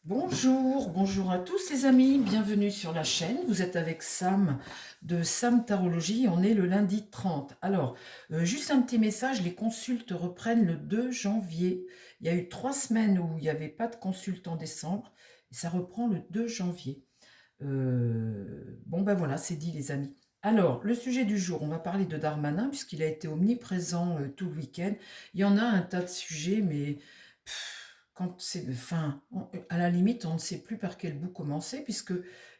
Bonjour, bonjour à tous les amis, bienvenue sur la chaîne. Vous êtes avec Sam de Sam Tarologie, on est le lundi 30. Alors, juste un petit message, les consultes reprennent le 2 janvier. Il y a eu 3 semaines où il n'y avait pas de consulte en décembre, et ça reprend le 2 janvier. Bon ben voilà, c'est dit les amis. Alors, le sujet du jour, on va parler de Darmanin, puisqu'il a été omniprésent tout le week-end. Il y en a un tas de sujets, mais quand c'est, enfin, à la limite, on ne sait plus par quel bout commencer, puisque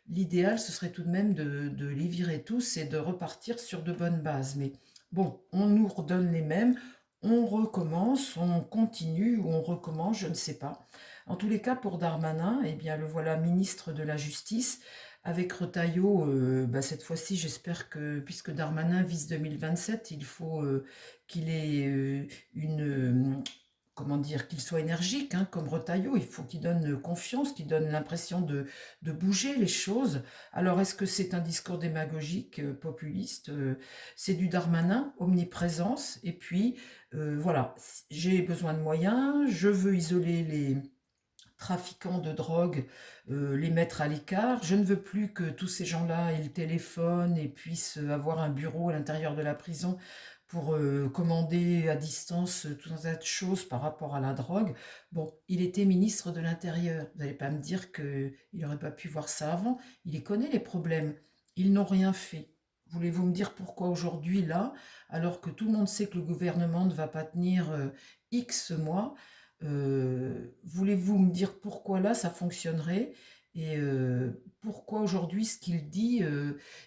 l'idéal, ce serait tout de même de les virer tous et de repartir sur de bonnes bases. Mais bon, on nous redonne les mêmes, on recommence, on continue ou on recommence, je ne sais pas. En tous les cas, pour Darmanin, eh bien, le voilà ministre de la Justice. Avec Retailleau, cette fois-ci, j'espère que, puisque Darmanin vise 2027, il faut qu'il ait comment dire, qu'il soit énergique, hein, comme Retailleau. Il faut qu'il donne confiance, qu'il donne l'impression de bouger les choses. Alors, est-ce que c'est un discours démagogique, populiste? C'est du Darmanin, omniprésence. Et puis, voilà, j'ai besoin de moyens, je veux isoler les trafiquants de drogue, les mettre à l'écart. Je ne veux plus que tous ces gens-là aient le téléphone et puissent avoir un bureau à l'intérieur de la prison pour commander à distance tout un tas de choses par rapport à la drogue. Bon, il était ministre de l'Intérieur. Vous n'allez pas me dire qu'il n'aurait pas pu voir ça avant. Il les connaît, les problèmes. Ils n'ont rien fait. Voulez-vous me dire pourquoi aujourd'hui, là, alors que tout le monde sait que le gouvernement ne va pas tenir X mois, voulez-vous me dire pourquoi là ça fonctionnerait et pourquoi aujourd'hui ce qu'il dit,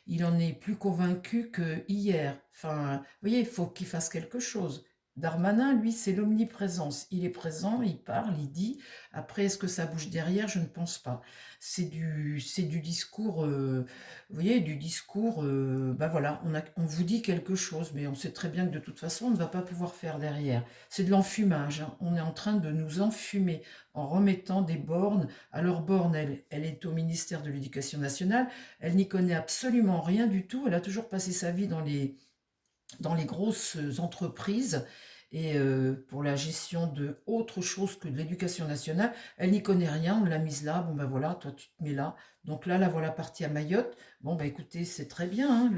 il en est plus convaincu que hier. Enfin, vous voyez, il faut qu'il fasse quelque chose. Darmanin, lui, c'est l'omniprésence. Il est présent, il parle, il dit. Après, est-ce que ça bouge derrière? Je ne pense pas. C'est du discours, vous voyez, du discours, ben voilà, on vous dit quelque chose, mais on sait très bien que de toute façon, on ne va pas pouvoir faire derrière. C'est de l'enfumage, hein. On est en train de nous enfumer en remettant des bornes. Alors borne, elle est au ministère de l'Éducation nationale, elle n'y connaît absolument rien du tout, elle a toujours passé sa vie dans les grosses entreprises et pour la gestion de autre chose que de l'éducation nationale, elle n'y connaît rien, on l'a mise là, bon ben voilà, toi tu te mets là, donc là la voilà partie à Mayotte, bon ben écoutez, c'est très bien, hein,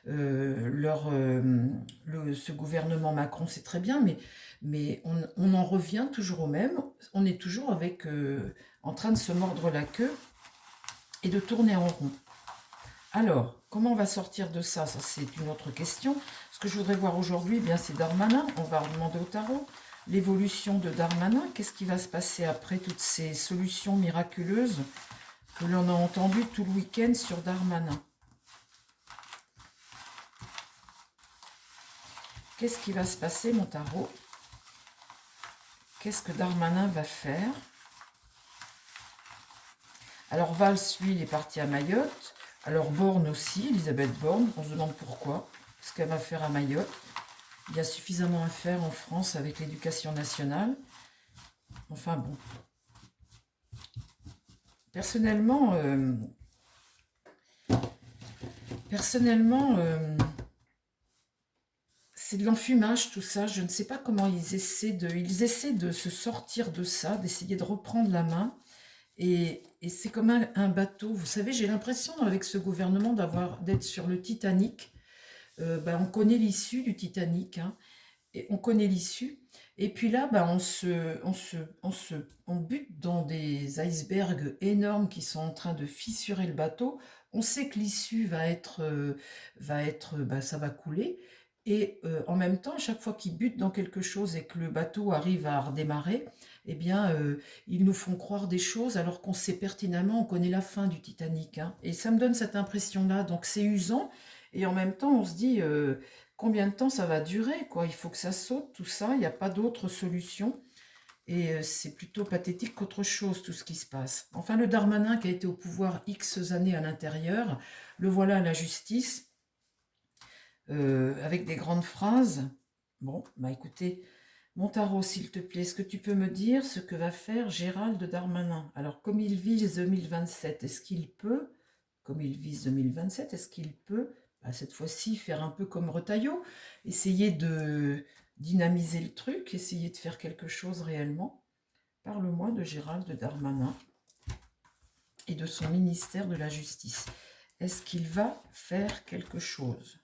ce gouvernement Macron, c'est très bien, mais on en revient toujours au même, on est toujours en train de se mordre la queue et de tourner en rond. Alors, comment on va sortir de ça? Ça, c'est une autre question. Ce que je voudrais voir aujourd'hui, eh bien, c'est Darmanin. On va demander au tarot l'évolution de Darmanin. Qu'est-ce qui va se passer après toutes ces solutions miraculeuses que l'on a entendues tout le week-end sur Darmanin? Qu'est-ce qui va se passer, mon tarot? Qu'est-ce que Darmanin va faire? Alors, Valls, lui, il est parti à Mayotte. Alors, Borne aussi, Elisabeth Borne. On se demande pourquoi. Ce qu'elle va faire à Mayotte. Il y a suffisamment à faire en France avec l'éducation nationale. Enfin bon. Personnellement, c'est de l'enfumage tout ça. Je ne sais pas comment ils essaient de se sortir de ça, d'essayer de reprendre la main. Et c'est comme un bateau. Vous savez, j'ai l'impression avec ce gouvernement d'être sur le Titanic. On connaît l'issue du Titanic, hein. Et on connaît l'issue. Et puis là, on bute dans des icebergs énormes qui sont en train de fissurer le bateau. On sait que l'issue ça va couler. Et en même temps, à chaque fois qu'ils butent dans quelque chose et que le bateau arrive à redémarrer, eh bien, ils nous font croire des choses alors qu'on sait pertinemment, on connaît la fin du Titanic, hein. Et ça me donne cette impression-là. Donc c'est usant. Et en même temps, on se dit, combien de temps ça va durer, quoi? Il faut que ça saute, tout ça. Il n'y a pas d'autre solution. Et c'est plutôt pathétique qu'autre chose, tout ce qui se passe. Enfin, le Darmanin qui a été au pouvoir X années à l'intérieur, le voilà à la justice, avec des grandes phrases. Bon, bah écoutez, Montaro, s'il te plaît, est-ce que tu peux me dire ce que va faire Gérald Darmanin? Alors, comme il vise 2027, est-ce qu'il peut, comme il vise 2027, est-ce qu'il peut, cette fois-ci, faire un peu comme Retailleau, essayer de dynamiser le truc, essayer de faire quelque chose réellement? Parle-moi de Gérald Darmanin. et de son ministère de la Justice. Est-ce qu'il va faire quelque chose?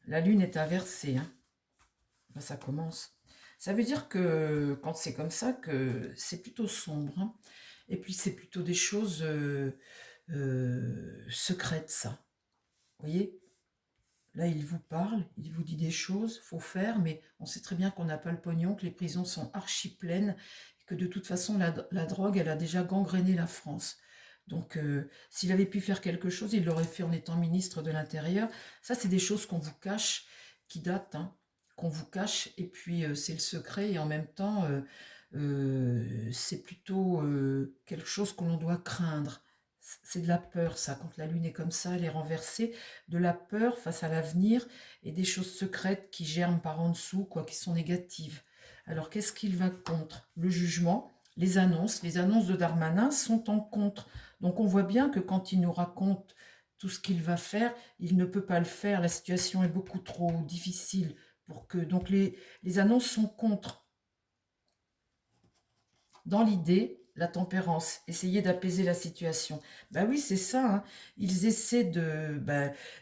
La lune est inversée. Hein. Là, ça commence. Ça veut dire que quand c'est comme ça, que c'est plutôt sombre. Hein. Et puis, c'est plutôt des choses secrètes, ça. Vous voyez? Là, il vous parle, il vous dit des choses, faut faire, mais on sait très bien qu'on n'a pas le pognon, que les prisons sont archi pleines, et que de toute façon, la drogue, elle a déjà gangréné la France. Donc, s'il avait pu faire quelque chose, il l'aurait fait en étant ministre de l'Intérieur. Ça, c'est des choses qu'on vous cache, qui datent, hein, qu'on vous cache, et puis c'est le secret, et en même temps, c'est plutôt quelque chose que l'on doit craindre. C'est de la peur, ça, quand la lune est comme ça, elle est renversée, de la peur face à l'avenir et des choses secrètes qui germent par en dessous, quoi, qui sont négatives. Alors, qu'est-ce qu'il va contre? Le jugement, les annonces de Darmanin sont en contre. Donc, on voit bien que quand il nous raconte tout ce qu'il va faire, il ne peut pas le faire, la situation est beaucoup trop difficile pour que... Donc, les annonces sont contre. Dans l'idée, la tempérance, essayer d'apaiser la situation. Ben oui, c'est ça. Hein. Ils essaient de...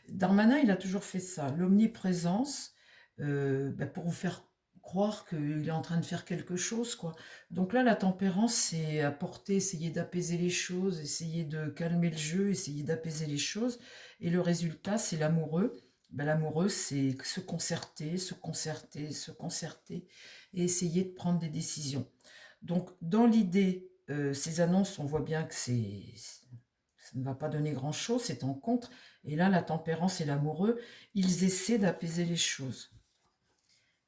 Darmanin, il a toujours fait ça. L'omniprésence, pour vous faire croire qu'il est en train de faire quelque chose, quoi. Donc là, la tempérance, c'est apporter, essayer d'apaiser les choses, essayer de calmer le jeu, essayer d'apaiser les choses. Et le résultat, c'est l'amoureux. L'amoureux, c'est se concerter, se concerter, se concerter et essayer de prendre des décisions. Donc, dans l'idée, ces annonces, on voit bien que ça ne va pas donner grand-chose, c'est en contre. Et là, la tempérance et l'amoureux, ils essaient d'apaiser les choses.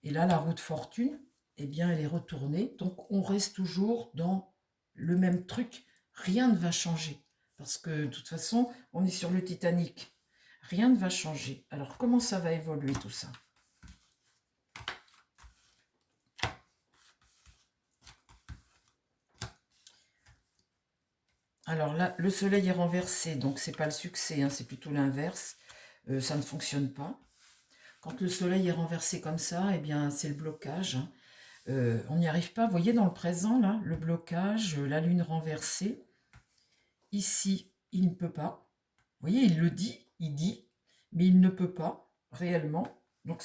Et là, la roue de fortune, eh bien, elle est retournée. Donc, on reste toujours dans le même truc. Rien ne va changer. Parce que, de toute façon, on est sur le Titanic. Rien ne va changer. Alors, comment ça va évoluer tout ça? Alors là, le soleil est renversé, donc c'est pas le succès, hein, c'est plutôt l'inverse. Ça ne fonctionne pas. Quand le soleil est renversé comme ça, eh bien c'est le blocage. Hein. On n'y arrive pas. Vous voyez dans le présent, là, le blocage, la lune renversée. Ici, il ne peut pas. Vous voyez, il le dit, mais il ne peut pas réellement. Donc,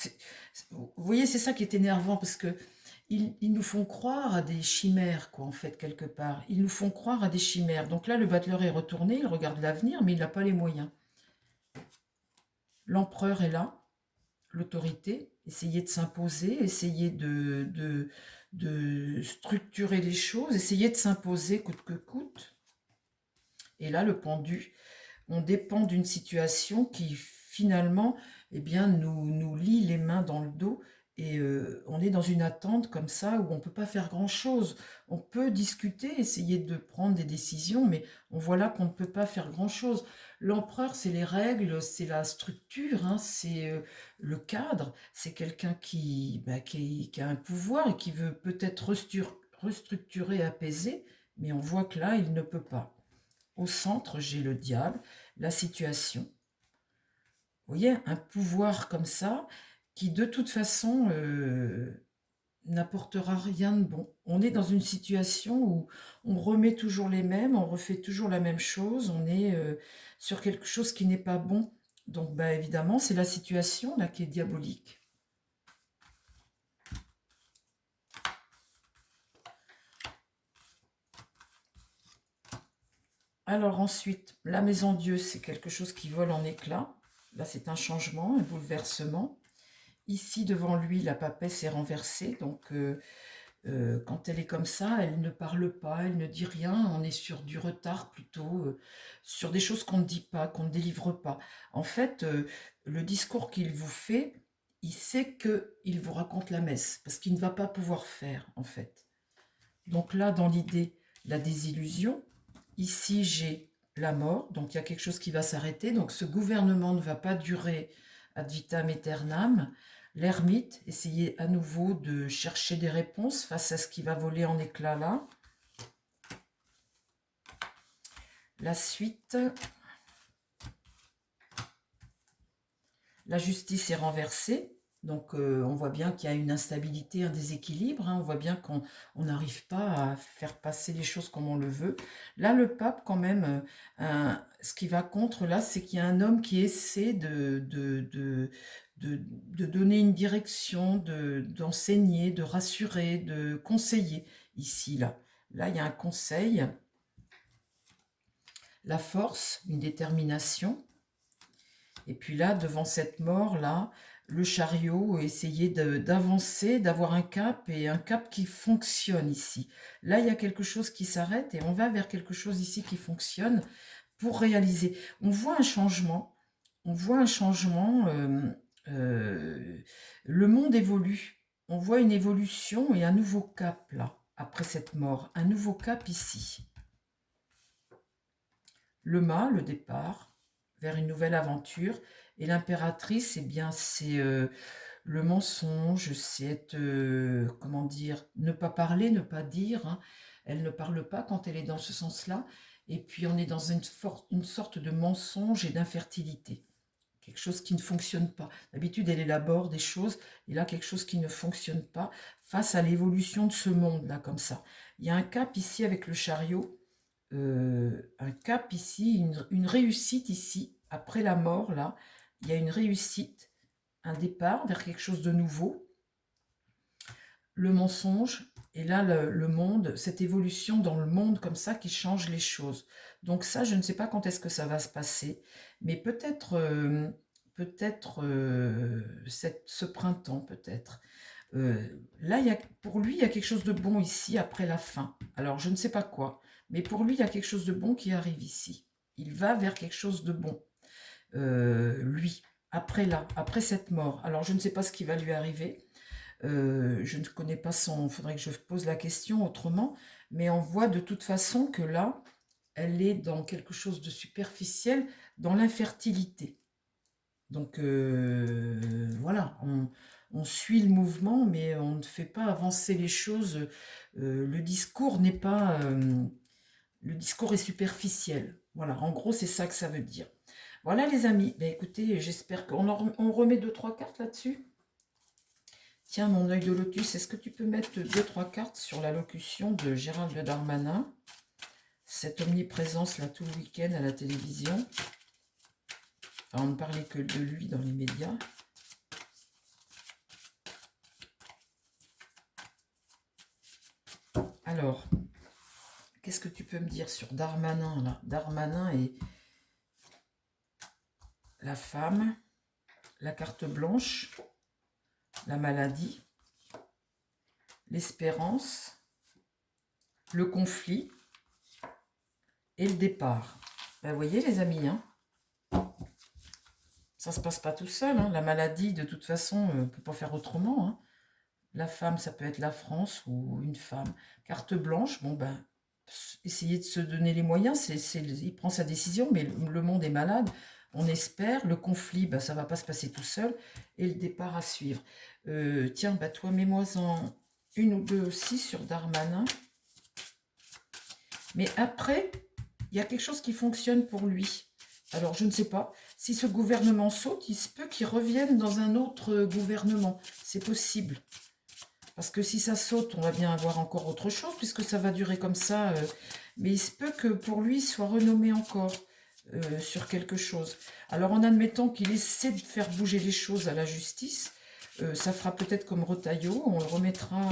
vous voyez, c'est ça qui est énervant parce que ils nous font croire à des chimères, quoi, en fait, quelque part. Ils nous font croire à des chimères. Donc là, le battleur est retourné, il regarde l'avenir, mais il n'a pas les moyens. L'empereur est là, l'autorité, essayer de s'imposer, essayer de structurer les choses, essayer de s'imposer coûte que coûte. Et là, le pendu, on dépend d'une situation qui, finalement, eh bien, nous lie les mains dans le dos et on est dans une attente comme ça où on ne peut pas faire grand-chose. On peut discuter, essayer de prendre des décisions, mais on voit là qu'on ne peut pas faire grand-chose. L'empereur, c'est les règles, c'est la structure, hein, c'est le cadre, c'est quelqu'un qui a un pouvoir et qui veut peut-être restructurer, apaiser, mais on voit que là, il ne peut pas. Au centre, j'ai le diable, la situation. Vous voyez, un pouvoir comme ça, qui de toute façon n'apportera rien de bon. On est dans une situation où on remet toujours les mêmes, on refait toujours la même chose, on est sur quelque chose qui n'est pas bon. Donc évidemment, c'est la situation là qui est diabolique. Alors ensuite, la maison Dieu, c'est quelque chose qui vole en éclats. Là, c'est un changement, un bouleversement. Ici, devant lui, la papesse est renversée. Donc, quand elle est comme ça, elle ne parle pas, elle ne dit rien. On est sur du retard plutôt, sur des choses qu'on ne dit pas, qu'on ne délivre pas. En fait, le discours qu'il vous fait, il sait qu'il vous raconte la messe, parce qu'il ne va pas pouvoir faire, en fait. Donc là, dans l'idée, la désillusion. Ici, j'ai la mort, donc il y a quelque chose qui va s'arrêter. Donc ce gouvernement ne va pas durer ad vitam aeternam. L'ermite, essayer à nouveau de chercher des réponses face à ce qui va voler en éclats là. La suite. La justice est renversée. Donc, on voit bien qu'il y a une instabilité, un déséquilibre, hein. On voit bien qu'on n'arrive pas à faire passer les choses comme on le veut. Là, le pape, quand même, ce qui va contre, là, c'est qu'il y a un homme qui essaie de donner une direction, d'enseigner, de rassurer, de conseiller, ici, là. Là, il y a un conseil, la force, une détermination. Et puis là, devant cette mort-là, le chariot, essayer d'avancer, d'avoir un cap, et un cap qui fonctionne ici. Là, il y a quelque chose qui s'arrête, et on va vers quelque chose ici qui fonctionne pour réaliser. On voit un changement, le monde évolue. On voit une évolution et un nouveau cap, là, après cette mort. Un nouveau cap ici. Le mât, le départ, vers une nouvelle aventure. Et l'impératrice, eh bien, c'est le mensonge, c'est être, comment dire, ne pas parler, ne pas dire, hein. Elle ne parle pas quand elle est dans ce sens-là. Et puis, on est dans une sorte de mensonge et d'infertilité. Quelque chose qui ne fonctionne pas. D'habitude, elle élabore des choses, et là, quelque chose qui ne fonctionne pas face à l'évolution de ce monde-là, comme ça. Il y a un cap ici avec le chariot, un cap ici, une réussite ici, après la mort, là, il y a une réussite, un départ vers quelque chose de nouveau, le mensonge, et là, le monde, cette évolution dans le monde comme ça qui change les choses. Donc ça, je ne sais pas quand est-ce que ça va se passer, mais peut-être ce printemps, peut-être. Là, pour lui, il y a quelque chose de bon ici, après la fin. Alors, je ne sais pas quoi, mais pour lui, il y a quelque chose de bon qui arrive ici. Il va vers quelque chose de bon, lui, après cette mort. Alors, je ne sais pas ce qui va lui arriver. Je ne connais pas il faudrait que je pose la question autrement, mais on voit de toute façon que là, elle est dans quelque chose de superficiel, dans l'infertilité. Donc voilà, on suit le mouvement, mais on ne fait pas avancer les choses. Le discours n'est pas... le discours est superficiel. Voilà, en gros, c'est ça que ça veut dire. Voilà les amis, ben, écoutez, j'espère on remet 2-3 cartes là-dessus. Tiens, mon œil de lotus, est-ce que tu peux mettre 2-3 cartes sur l'allocution de Gérald Darmanin, cette omniprésence là tout le week-end à la télévision? Enfin, on ne parlait que de lui dans les médias. Alors, qu'est-ce que tu peux me dire sur Darmanin là? Darmanin et la femme, la carte blanche, la maladie, l'espérance, le conflit et le départ. Ben, vous voyez les amis, hein, ça ne se passe pas tout seul. Hein. La maladie, de toute façon, on ne peut pas faire autrement. Hein. La femme, ça peut être la France ou une femme. Carte blanche, bon ben, essayer de se donner les moyens, il prend sa décision, mais le monde est malade. On espère, le conflit, ben, ça ne va pas se passer tout seul, et le départ à suivre. Tiens, ben, toi, mets-moi-en une ou deux aussi sur Darmanin. Mais après, il y a quelque chose qui fonctionne pour lui. Alors, je ne sais pas. Si ce gouvernement saute, il se peut qu'il revienne dans un autre gouvernement. C'est possible. Parce que si ça saute, on va bien avoir encore autre chose, puisque ça va durer comme ça. Mais il se peut que pour lui, il soit renommé encore sur quelque chose. Alors, en admettant qu'il essaie de faire bouger les choses à la justice, ça fera peut-être comme Retailleau, on le remettra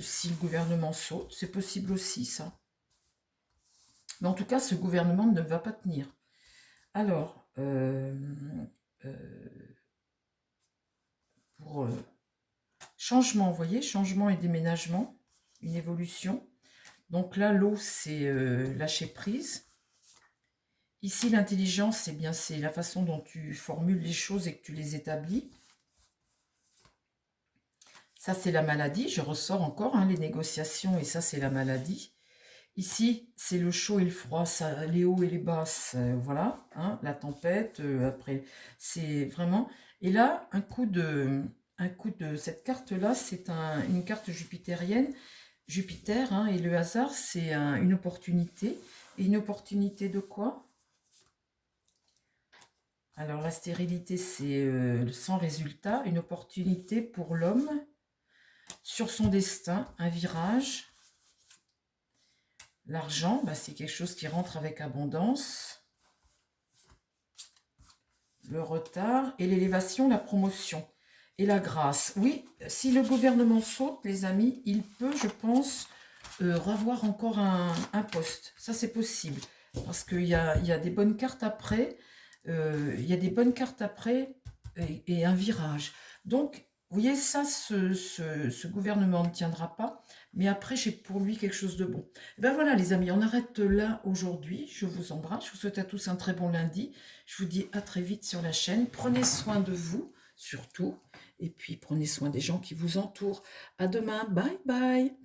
si le gouvernement saute. C'est possible aussi, ça. Mais en tout cas, ce gouvernement ne va pas tenir. Alors, pour changement, vous voyez, changement et déménagement, une évolution. Donc là, l'eau, c'est lâcher prise. Ici, l'intelligence, eh bien, c'est la façon dont tu formules les choses et que tu les établis. Ça, c'est la maladie. Je ressors encore hein, les négociations et ça, c'est la maladie. Ici, c'est le chaud et le froid, ça, les hauts et les basses, voilà, hein, la tempête, après, c'est vraiment... Et là, un coup de cette carte-là, c'est une carte jupitérienne, Jupiter, hein, et le hasard, c'est une opportunité. Et une opportunité de quoi? Alors, la stérilité, c'est sans résultat, une opportunité pour l'homme sur son destin, un virage. L'argent, bah, c'est quelque chose qui rentre avec abondance. Le retard et l'élévation, la promotion et la grâce. Oui, si le gouvernement saute, les amis, il peut, je pense, revoir encore un poste. Ça, c'est possible. Parce qu'il y a des bonnes cartes après. Il y a des bonnes cartes après et un virage. Donc, vous voyez, ça, ce gouvernement ne tiendra pas. Mais après, j'ai pour lui quelque chose de bon. Et ben voilà, les amis, on arrête là aujourd'hui. Je vous embrasse. Je vous souhaite à tous un très bon lundi. Je vous dis à très vite sur la chaîne. Prenez soin de vous, surtout. Et puis, prenez soin des gens qui vous entourent. À demain. Bye bye.